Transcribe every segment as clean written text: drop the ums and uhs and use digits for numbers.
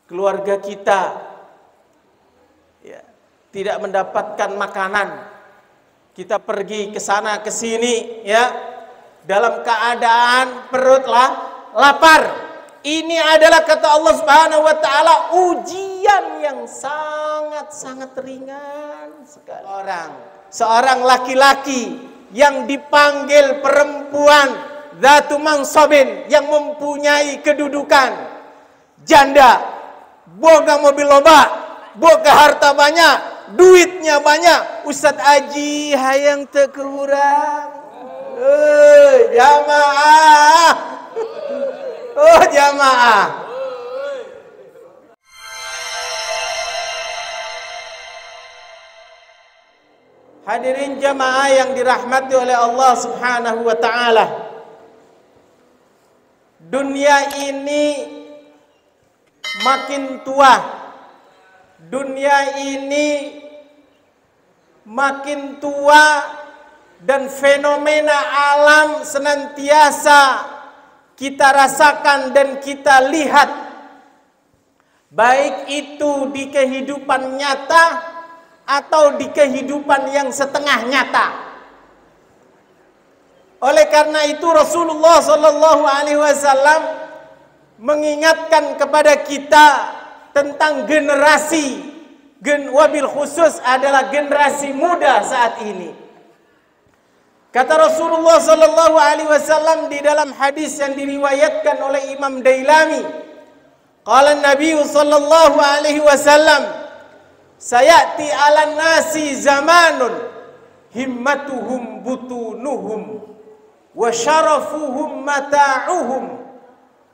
keluarga kita ya, tidak mendapatkan makanan, kita pergi ke sana ke sini ya, dalam keadaan perutlah lapar. Ini adalah kata Allah Subhanahu wa taala ujian yang sangat-sangat ringan sekali. Seorang laki-laki yang dipanggil perempuan dzatu mansabin, yang mempunyai kedudukan, janda, boga mobil loba, boga harta banyak, duitnya banyak, Ustadz Aji hayang teu kurang. Jamaah. Oh jamaah. Hadirin jamaah yang dirahmati oleh Allah Subhanahu wa taala. Dunia ini makin tua. Dunia ini makin tua dan fenomena alam senantiasa kita rasakan dan kita lihat, baik itu di kehidupan nyata atau di kehidupan yang setengah nyata. Oleh karena itu Rasulullah Shallallahu Alaihi Wasallam mengingatkan kepada kita tentang generasi, wabil khusus adalah generasi muda saat ini. Kata Rasulullah Sallallahu Alaihi Wasallam di dalam hadis yang diriwayatkan oleh Imam Dailami, qala Nabi Sallallahu Alaihi Wasallam, sayati ala nasi zamanun himmatuhum butunuhum wa syarafuhum mata'uhum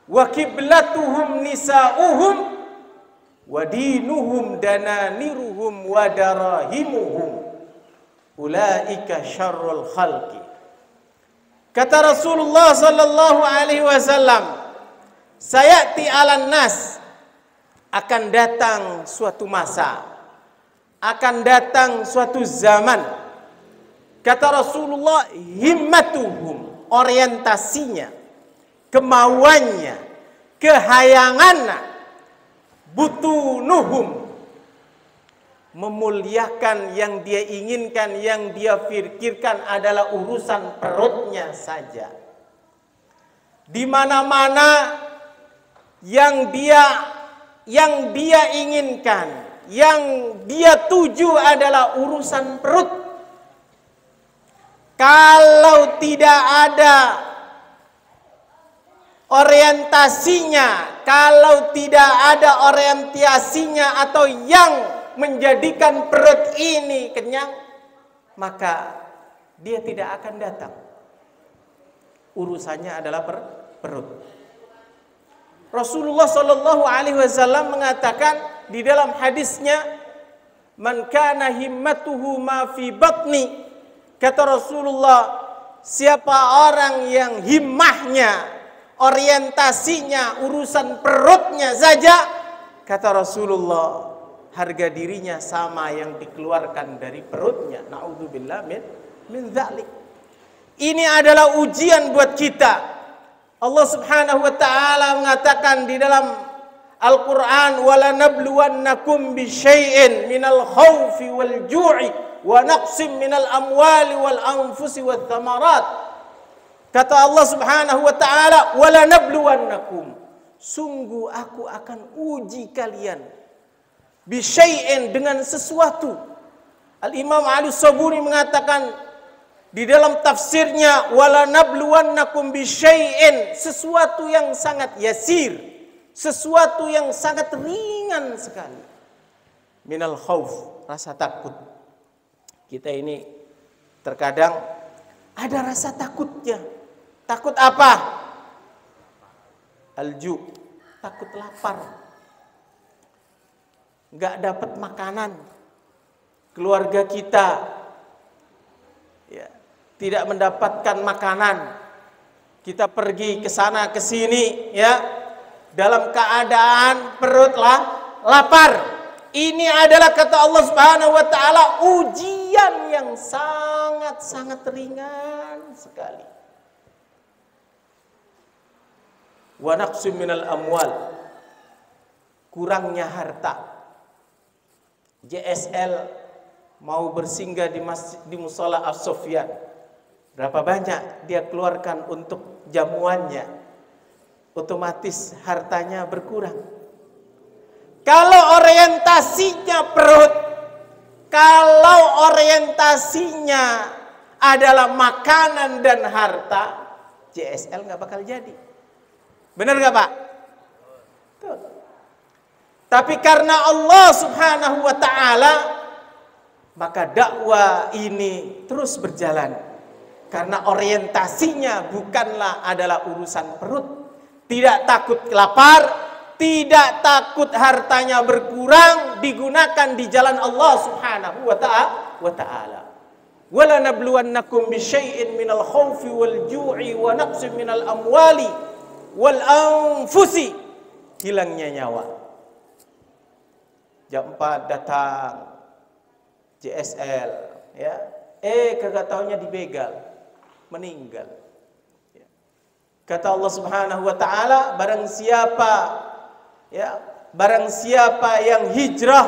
wa kiblatuhum nisa'uhum wa dinuhum dananiruhum wa darahimuhum ulaika syarrul khalqi. Kata Rasulullah Sallallahu Alaihi Wasallam, sayati alan nas, akan datang suatu masa, akan datang suatu zaman. Kata Rasulullah, himmatuhum, orientasinya, kemauannya, kehayangannya, butunuhum, memuliakan yang dia inginkan, yang dia pikirkan adalah urusan perutnya saja. Di mana-mana yang dia inginkan, yang dia tuju adalah urusan perut. Kalau tidak ada orientasinya, kalau tidak ada orientasinya atau yang menjadikan perut ini kenyang, maka dia tidak akan datang. Urusannya adalah perut. Rasulullah Shallallahu Alaihi Wasallam mengatakan di dalam hadisnya, man kana himmatuhu ma fi batni, kata Rasulullah, siapa orang yang himmahnya, orientasinya urusan perutnya saja, kata Rasulullah, harga dirinya sama yang dikeluarkan dari perutnya. Na'udzubillah min dzalik. Ini adalah ujian buat kita. Allah Subhanahu wa taala mengatakan di dalam Al-Qur'an, "Wala nabluwannakum bisyai'in minal khaufi wal ju'i wa naqsim minal amwali wal anfusi wath thamarat." Kata Allah Subhanahu wa taala, "Wala nabluwannakum." Sungguh aku akan uji kalian bisyai'in, dengan sesuatu. Al-Imam Ali Sabuni mengatakan di dalam tafsirnya, wala nabluwannakum bisyai'in, sesuatu yang sangat yasir, sesuatu yang sangat ringan sekali. Minal khauf, rasa takut. Kita ini terkadang ada rasa takutnya. Takut apa? Alju, takut lapar. Nggak dapat makanan, keluarga kita ya, tidak mendapatkan makanan, kita pergi ke sana ke sini ya, dalam keadaan perutlah lapar. Ini adalah kata Allah Subhanahu wa taala ujian yang sangat-sangat ringan sekali. Wa naqsim minal amwal, kurangnya harta. JSL mau bersinggah di Mushola As-Sofyan, berapa banyak dia keluarkan untuk jamuannya, otomatis hartanya berkurang. Kalau orientasinya perut, kalau orientasinya adalah makanan dan harta, JSL nggak bakal jadi. Benar nggak Pak? Tuh. Tapi karena Allah Subhanahu wa Ta'ala, maka dakwah ini terus berjalan. Karena orientasinya bukanlah adalah urusan perut, tidak takut lapar, tidak takut hartanya berkurang, digunakan di jalan Allah Subhanahu wa Ta'ala. Wala nabluwannakum bisyai'in minal khawfi wal ju'i wa naqsin minal amwali wal anfusi. Hilangnya nyawa. Jam 4 datang JSL, ya. Kagak taunya dibegal, meninggal. Ya. Kata Allah Subhanahu wa Ta'ala, barang siapa yang hijrah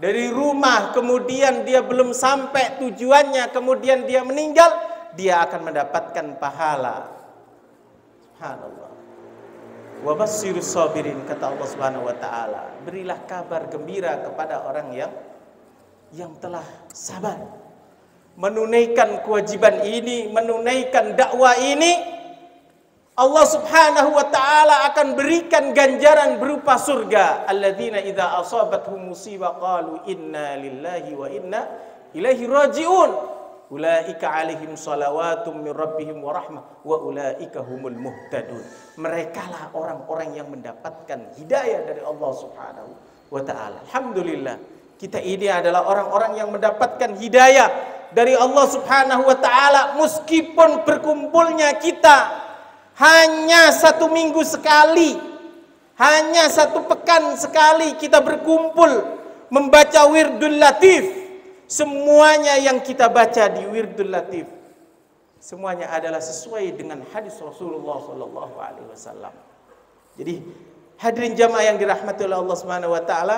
dari rumah kemudian dia belum sampai tujuannya, kemudian dia meninggal, dia akan mendapatkan pahala. Subhanallah. Wa basyirus sabirin, kata Allah Subhanahu wa Ta'ala, berilah kabar gembira kepada orang yang telah sabar menunaikan kewajiban ini, menunaikan dakwah ini. Allah Subhanahu wa Ta'ala akan berikan ganjaran berupa surga. Alladzina idza asabatuhum musibah qalu inna lillahi wa inna ilaihi raji'un. Ulaika alaihim salawatum min rabbihim wa rahmah wa ulaika humul muhtadun. Merekalah orang-orang yang mendapatkan hidayah dari Allah Subhanahu wa Ta'ala. Alhamdulillah, kita ini adalah orang-orang yang mendapatkan hidayah dari Allah Subhanahu wa Ta'ala, meskipun berkumpulnya kita hanya 1 minggu sekali, hanya 1 pekan sekali kita berkumpul membaca Wirdul Latif. Semuanya yang kita baca di Wirdul Latif, semuanya adalah sesuai dengan hadis Rasulullah Sallallahu Alaihi Wasallam. Jadi hadirin jamaah yang dirahmati oleh Allah Subhanahu Wa Taala,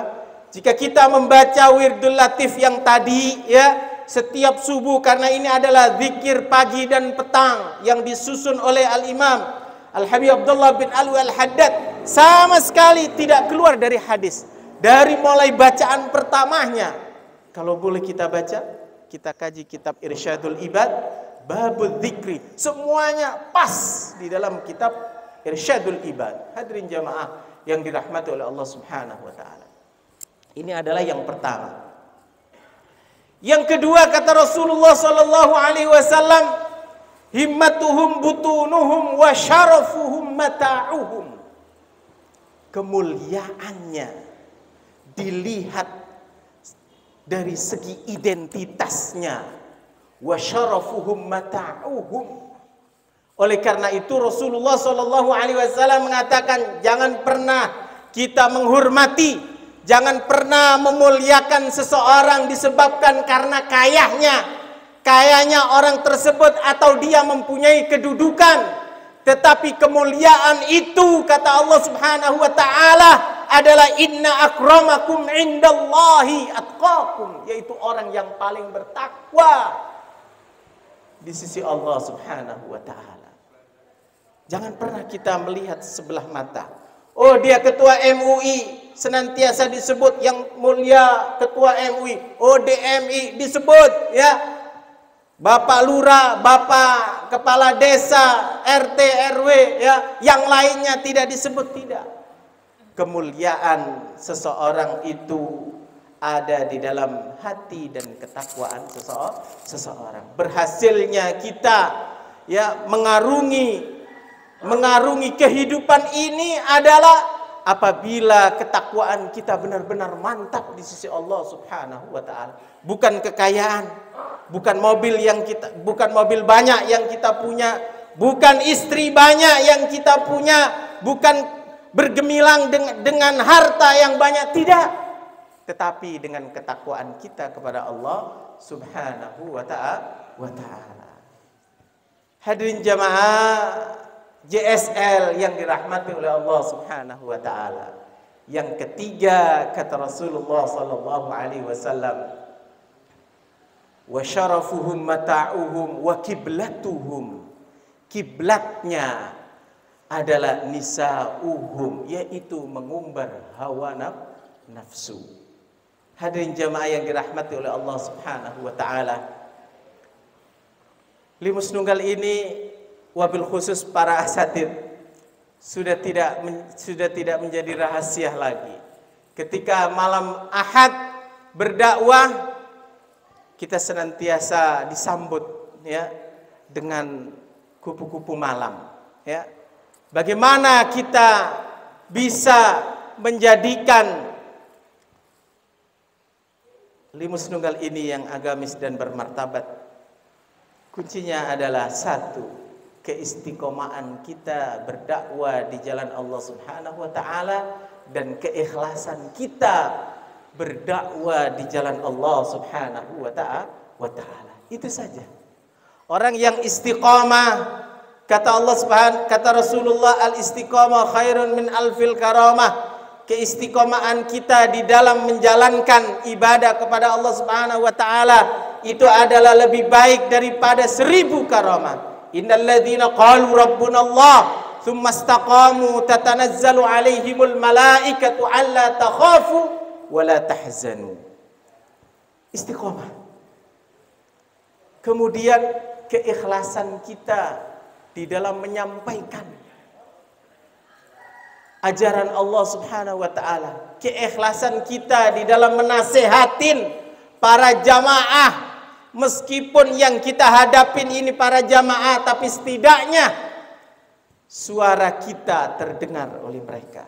jika kita membaca Wirdul Latif yang tadi, ya, setiap subuh, karena ini adalah zikir pagi dan petang yang disusun oleh Al-Imam Al-Habib Abdullah bin Alwi Al-Haddad, sama sekali tidak keluar dari hadis. Dari mulai bacaan pertamanya, kalau boleh kita baca, kita kaji kitab Irsyadul Ibad, Babul Dzikri, semuanya pas di dalam kitab Irsyadul Ibad. Hadirin jamaah yang dirahmati oleh Allah Subhanahu wa Ta'ala, ini adalah yang pertama. Yang kedua, kata Rasulullah sallallahu alaihi wasallam, himmatuhum butunuhum wa syarafuhum mata'uhum. Kemuliaannya dilihat dari segi identitasnya, wa syarafuhum mata'uhum. Oleh karena itu Rasulullah sallallahu alaihi wasallam mengatakan, jangan pernah kita menghormati, jangan pernah memuliakan seseorang disebabkan karena kayanya orang tersebut atau dia mempunyai kedudukan. Tetapi kemuliaan itu, kata Allah Subhanahu wa Ta'ala, adalah inna akramakum indallahi atqakum, yaitu orang yang paling bertakwa di sisi Allah Subhanahu wa Ta'ala. Jangan pernah kita melihat sebelah mata. Oh, dia ketua MUI, senantiasa disebut yang mulia ketua MUI. Oh, DMI disebut, ya. Bapak Lurah, Bapak Kepala Desa, RT, RW, ya. Yang lainnya tidak disebut, tidak. Kemuliaan seseorang itu ada di dalam hati dan ketakwaan seseorang. Berhasilnya kita, ya, mengarungi kehidupan ini adalah apabila ketakwaan kita benar-benar mantap di sisi Allah Subhanahu wa Ta'ala. Bukan kekayaan, bukan mobil banyak yang kita punya, bukan istri banyak yang kita punya, bukan bergemilang dengan harta yang banyak, tidak. Tetapi dengan ketakwaan kita kepada Allah Subhanahu wa Ta'ala. Hadirin jamaah JSL yang dirahmati oleh Allah Subhanahu wa Ta'ala, Yang ketiga kata Rasulullah sallallahu alaihi wasallam, wa syarafuhum mata'uhum wa kiblatuhum. Kiblatnya adalah nisa'uhum, yaitu mengumbar hawa nafsu. Hadirin jamaah yang dirahmati oleh Allah Subhanahu wa taala. Limus Nunggal ini wabil khusus para asatid sudah tidak menjadi rahasia lagi. Ketika malam Ahad berdakwah, kita senantiasa disambut ya dengan kupu-kupu malam ya. Bagaimana kita bisa menjadikan Limus Nunggal ini yang agamis dan bermartabat? Kuncinya adalah satu, keistiqomahan kita berdakwah di jalan Allah Subhanahu wa taala dan keikhlasan kita berdakwah di jalan Allah Subhanahu wa taala. Itu saja. Orang yang istiqamah, kata Rasulullah, al-istiqamah khairun min alfil karamah. Keistiqomahan kita di dalam menjalankan ibadah kepada Allah Subhanahu wa taala itu adalah lebih baik daripada 1000 karamah. Innal ladzina qalu rabbuna Allah tsumma istaqamu tatanazzalu alaihimul malaikatu alla takhafu wa la tahzanu. Istiqamah. Kemudian keikhlasan kita di dalam menyampaikan ajaran Allah Subhanahu wa taala, keikhlasan kita di dalam menasehatin para jamaah, meskipun yang kita hadapin ini para jamaah, tapi setidaknya suara kita terdengar oleh mereka.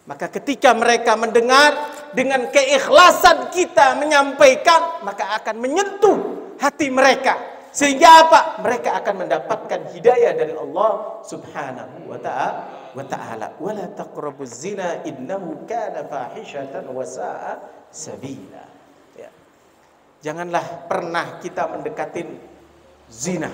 Maka ketika mereka mendengar, dengan keikhlasan kita menyampaikan, maka akan menyentuh hati mereka. Sehingga apa? Mereka akan mendapatkan hidayah dari Allah Subhanahu wa ta'ala. Wala taqrabuz zina innahu kana fahishatan wa sa'a sabila. Ya. Janganlah pernah kita mendekatin zina.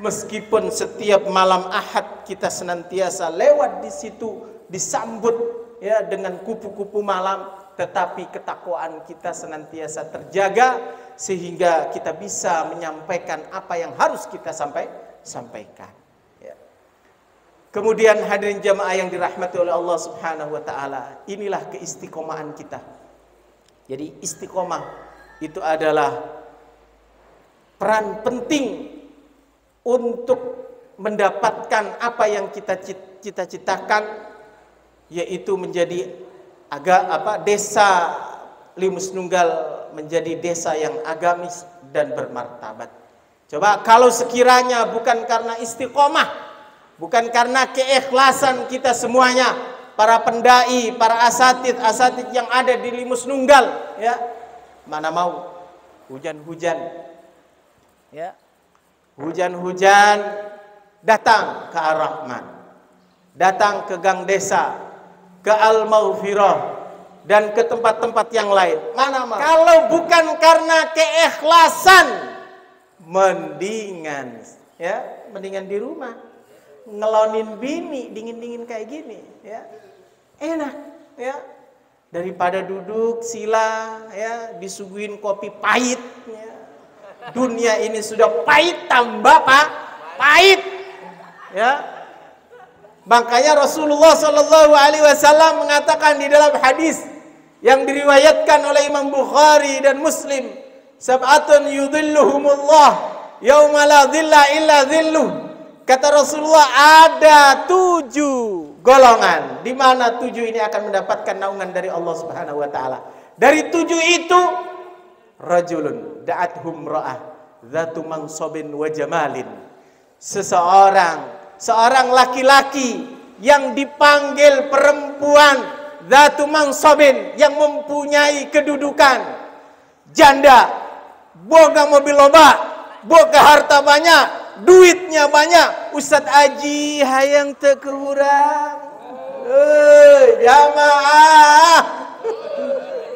Meskipun setiap malam Ahad kita senantiasa lewat di situ disambut ya dengan kupu-kupu malam, tetapi ketakwaan kita senantiasa terjaga sehingga kita bisa menyampaikan apa yang harus kita sampaikan. Ya. Kemudian hadirin jamaah yang dirahmati oleh Allah Subhanahu wa taala, inilah keistiqomahan kita. Jadi istiqomah itu adalah peran penting untuk mendapatkan apa yang kita cita-citakan, yaitu menjadi desa Limus Nunggal menjadi desa yang agamis dan bermartabat. Coba kalau sekiranya bukan karena istiqomah, bukan karena keikhlasan kita semuanya, para pendai, para asatid yang ada di Limus Nunggal, ya, mana mau hujan-hujan, ya, hujan-hujan datang ke Ar-Rahman, datang ke Gang Desa, ke Al-Maghfirah, dan ke tempat-tempat yang lain. Mana mau? Kalau bukan karena keikhlasan, mendingan di rumah ngelonin bini dingin-dingin kayak gini, ya. Enak, ya. Daripada duduk sila, ya, disuguhin kopi pahit, ya. Dunia ini sudah pahit tambah pahit, ya. Makanya Rasulullah Shallallahu Alaihi Wasallam mengatakan di dalam hadis yang diriwayatkan oleh Imam Bukhari dan Muslim, sab'atun yudhilluhumullah yauma la dhilla illa dhilluh. Kata Rasulullah, ada 7 golongan di mana 7 ini akan mendapatkan naungan dari Allah Subhanahu wa taala. Dari 7 itu, rajulun da'athum ra'ah dzatu mansabin wa jamalin. Seorang laki-laki yang dipanggil perempuan dzatu mansabin, yang mempunyai kedudukan, janda, boga mobil loba, boga harta banyak, duitnya banyak. Ustadz Aji hayang teu kurang. Jamaah.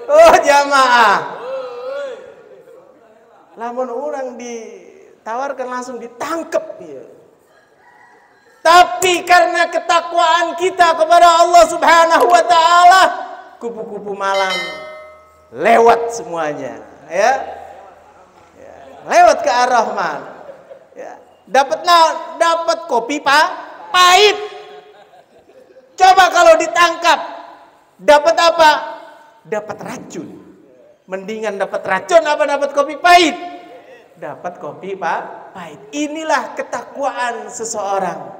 Oh jamaah. Lamun orang ditawarkan langsung ditangkep ya. Tapi karena ketakwaan kita kepada Allah Subhanahu wa taala, kupu-kupu malam lewat semuanya, ya. Lewat ke Ar-Rahman. Ya. Dapat kopi pahit. Coba kalau ditangkap, dapat apa? Dapat racun. Mendingan dapat racun apa dapat kopi pahit? Dapat kopi pahit. Inilah ketakwaan seseorang.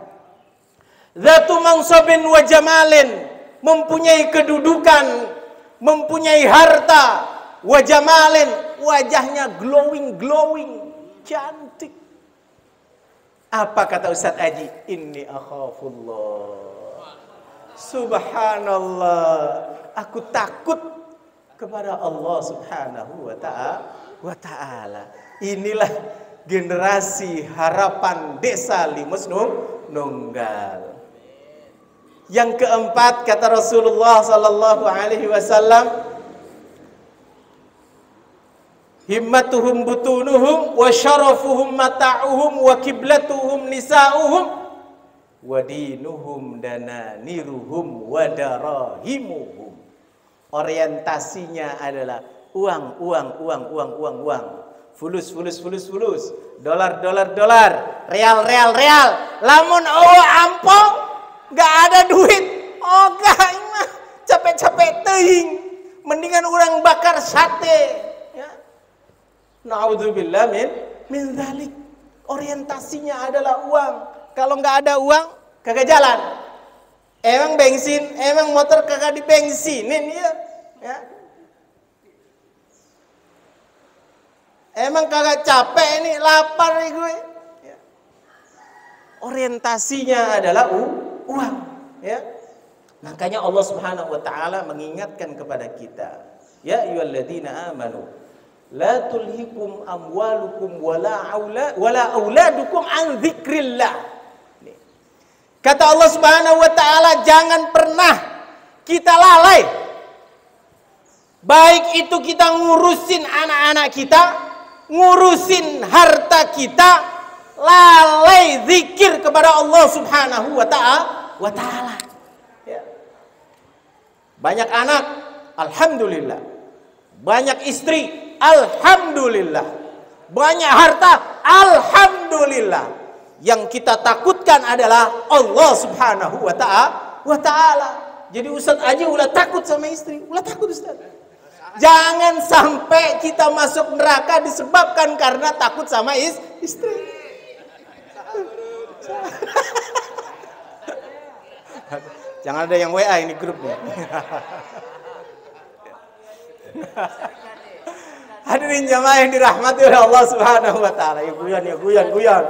Zatu mansabin wa jamalin, mempunyai kedudukan, mempunyai harta, wa jamalin, wajahnya glowing, cantik. Apa kata Ustaz Aji? Inni akhafullah. Subhanallah, aku takut kepada Allah Subhanahu wa ta'ala. Inilah generasi harapan desa Limus Nunggal. Yang keempat kata Rasulullah sallallahu alaihi wasallam, himmatuhum butunuhum wa syarafuhum mata'uhum wa kiblatuhum nisa'uhum wa dinuhum dananiruhum wa darahimuhum. Orientasinya adalah uang. Fulus. Dolar. Real. Lamun ampo gak ada duit. Oh gak, mah capek-capek teuing. Mendingan orang bakar sate. Ya. Na'udzubillah min dzalik. Orientasinya adalah uang. Kalau nggak ada uang, kagak jalan. Emang bensin, emang motor kagak dibensinin ya. Emang kagak capek ini, lapar nih gue. Ya. Orientasinya adalah uang. Ya. Makanya Allah Subhanahu wa taala mengingatkan kepada kita, ya ayyuhalladzina amanu la tulhikum amwalukum wala auladukum an dzikrillah. Kata Allah Subhanahu wa taala, jangan pernah kita lalai. Baik itu kita ngurusin anak-anak kita, ngurusin harta kita, lalai zikir kepada Allah Subhanahu wa taala. Ya. Banyak anak, alhamdulillah. Banyak istri, alhamdulillah. Banyak harta, alhamdulillah. Yang kita takutkan adalah Allah Subhanahu wa ta'ala. Jadi Ustaz aja ulah takut sama istri, ulah takut Ustaz. Jangan sampai kita masuk neraka disebabkan karena takut sama istri. Jangan ada yang WA ini grupnya. Hadirin jamaah yang dirahmati oleh Allah Subhanahu wa taala. Ya guyon.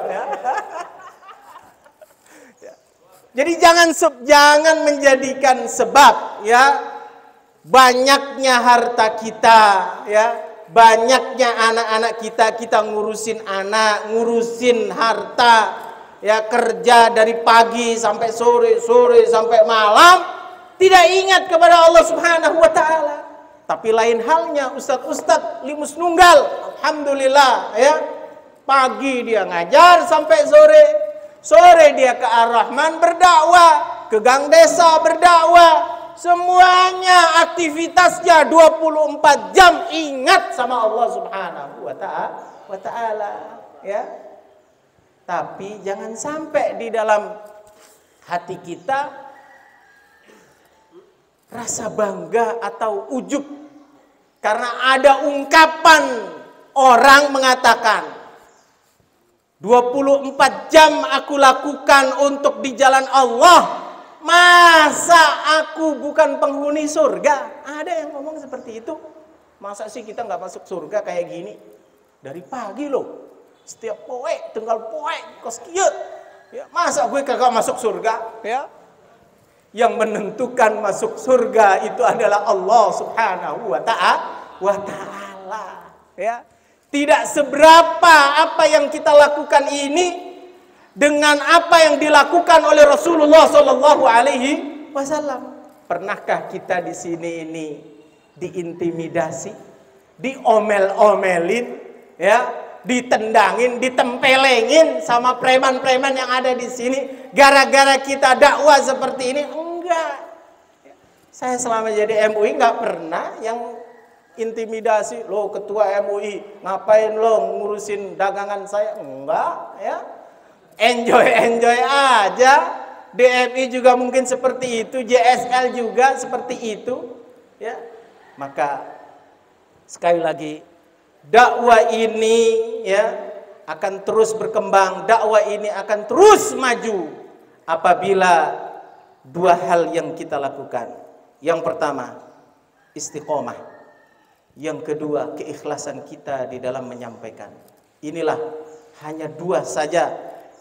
Jadi jangan menjadikan sebab ya banyaknya harta kita, ya banyaknya anak-anak kita ngurusin anak, ngurusin harta, ya kerja dari pagi sampai sore sampai malam, tidak ingat kepada Allah Subhanahu wa taala. Tapi lain halnya ustadz Limus Nunggal, alhamdulillah ya, pagi dia ngajar sampai sore dia ke Ar-Rahman berdakwah, ke gang desa berdakwah. Semuanya aktivitasnya 24 jam ingat sama Allah Subhanahu wa taala, ya. Tapi jangan sampai di dalam hati kita rasa bangga atau ujub karena ada ungkapan orang mengatakan 24 jam aku lakukan untuk di jalan Allah. Masa aku bukan penghuni surga? Ada yang ngomong seperti itu. Masa sih kita nggak masuk surga kayak gini? Dari pagi loh. Setiap poe, tenggal poe, kos kieu. Ya, masa gue kagak masuk surga? Ya. Yang menentukan masuk surga itu adalah Allah Subhanahu wa taala. Ya. Tidak seberapa apa yang kita lakukan ini dengan apa yang dilakukan oleh Rasulullah Sallallahu Alaihi Wasallam. Pernahkah kita di sini ini diintimidasi, diomel-omelin, ya, ditendangin, ditempelengin sama preman-preman yang ada di sini gara-gara kita dakwah seperti ini? Enggak. Saya selama jadi MUI nggak pernah yang intimidasi, lo ketua MUI ngapain lo ngurusin dagangan saya? Enggak, ya. Enjoy aja. DMI juga mungkin seperti itu, JSL juga seperti itu, ya. Maka sekali lagi, dakwah ini ya akan terus berkembang, dakwah ini akan terus maju apabila dua hal yang kita lakukan. Yang pertama, istiqomah. Yang kedua, keikhlasan kita di dalam menyampaikan. Inilah hanya dua saja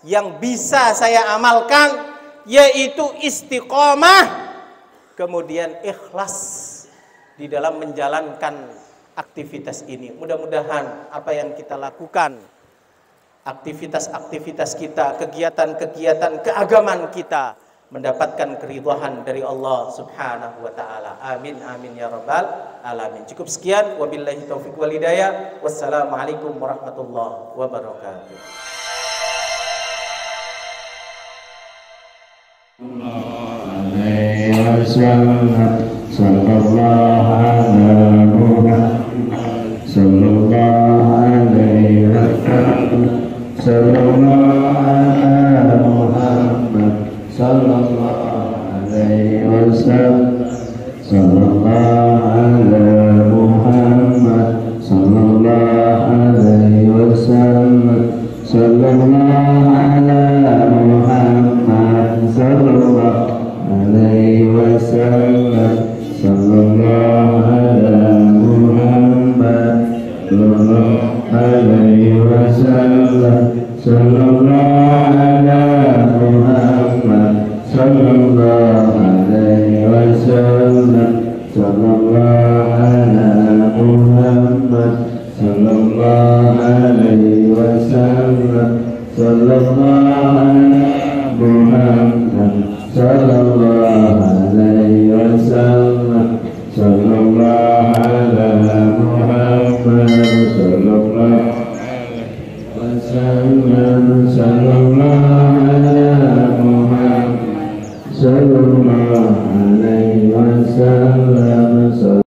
yang bisa saya amalkan, yaitu istiqomah, kemudian ikhlas di dalam menjalankan aktivitas ini. Mudah-mudahan apa yang kita lakukan, aktivitas-aktivitas kita, kegiatan-kegiatan keagamaan kita mendapatkan keridhaan dari Allah Subhanahu wa taala. Amin amin ya rabbal alamin. Cukup sekian, wabillahi taufik wal hidayah. Wassalamualaikum warahmatullahi wabarakatuh. Sallallahu alaihi wasallam, sallallahu Muhammad, sallallahu alaihi wasallam, sallallahu Muhammad, sallallahu alaihi wasallam, sallallahu Muhammad, sallallahu alaihi wasallam, sallallahu Muhammad, sallallahu alaihi wasallam, sallallahu Muhammad, sallallahu alaihi wasallam, sallallahu Muhammad, sallallahu alaihi wasallam, sallallahu Muhammad, sallallahu alaihi wasallam.